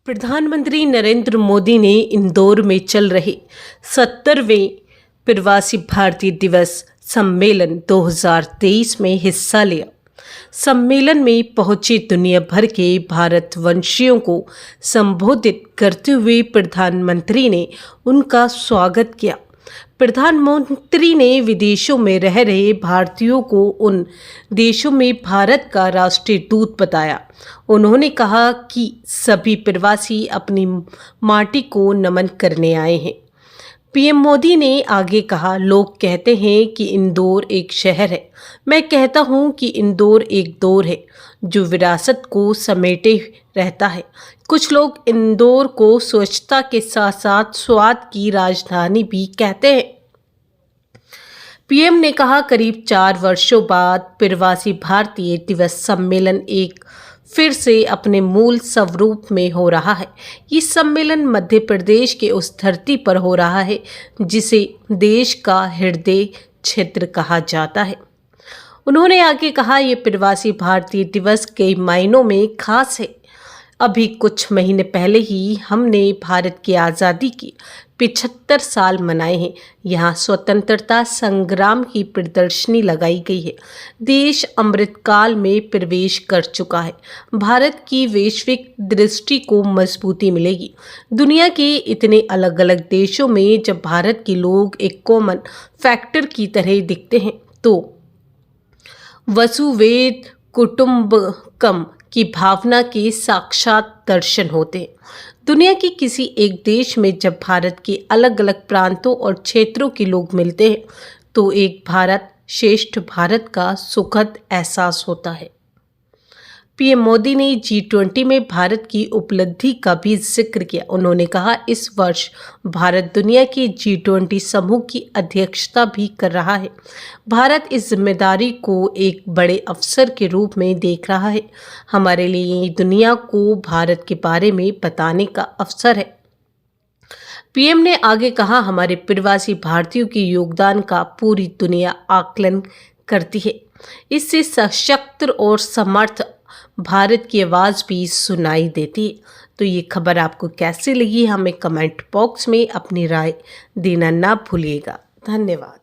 प्रधानमंत्री नरेंद्र मोदी ने इंदौर में चल रहे 70वें प्रवासी भारतीय दिवस सम्मेलन 2023 में हिस्सा लिया। सम्मेलन में पहुंचे दुनिया भर के भारतवंशियों को संबोधित करते हुए प्रधानमंत्री ने उनका स्वागत किया। प्रधानमंत्री ने विदेशों में रह रहे भारतीयों को उन देशों में भारत का राष्ट्रीय दूत बताया। उन्होंने कहा कि सभी प्रवासी अपनी माटी को नमन करने आए हैं। पीएम मोदी ने आगे कहा, लोग कहते हैं कि इंदौर एक शहर है। मैं कहता हूं कि इंदौर एक दौर है जो विरासत को समेटे रहता है। कुछ लोग इंदौर को स्वच्छता के साथ साथ स्वाद की राजधानी भी कहते हैं। पीएम ने कहा, करीब 4 वर्षों बाद प्रवासी भारतीय दिवस सम्मेलन एक फिर से अपने मूल स्वरूप में हो रहा है। ये सम्मेलन मध्य प्रदेश के उस धरती पर हो रहा है जिसे देश का हृदय क्षेत्र कहा जाता है। उन्होंने आगे कहा, ये प्रवासी भारतीय दिवस कई मायनों में खास है। अभी कुछ महीने पहले ही हमने भारत की आज़ादी की 75 साल मनाए हैं। यहाँ स्वतंत्रता संग्राम की प्रदर्शनी लगाई गई है। देश अमृतकाल में प्रवेश कर चुका है। भारत की वैश्विक दृष्टि को मजबूती मिलेगी। दुनिया के इतने अलग अलग देशों में जब भारत के लोग एक कॉमन फैक्टर की तरह दिखते हैं तो वसुवैध कुटुंबकम की भावना के साक्षात दर्शन होते हैं। दुनिया के किसी एक देश में जब भारत के अलग अलग प्रांतों और क्षेत्रों के लोग मिलते हैं तो एक भारत श्रेष्ठ भारत का सुखद एहसास होता है। पीएम मोदी ने G20 में भारत की उपलब्धि का भी जिक्र किया। उन्होंने कहा, इस वर्ष भारत दुनिया के G20 समूह की अध्यक्षता भी कर रहा है। भारत इस जिम्मेदारी को एक बड़े अवसर के रूप में देख रहा है। हमारे लिए दुनिया को भारत के बारे में बताने का अवसर है। पीएम ने आगे कहा, हमारे प्रवासी भारतीयों के योगदान का पूरी दुनिया आकलन करती है। इससे सशक्त और समर्थ भारत की आवाज़ भी सुनाई देती है। तो ये खबर आपको कैसी लगी, हमें कमेंट बॉक्स में अपनी राय देना ना भूलिएगा। धन्यवाद।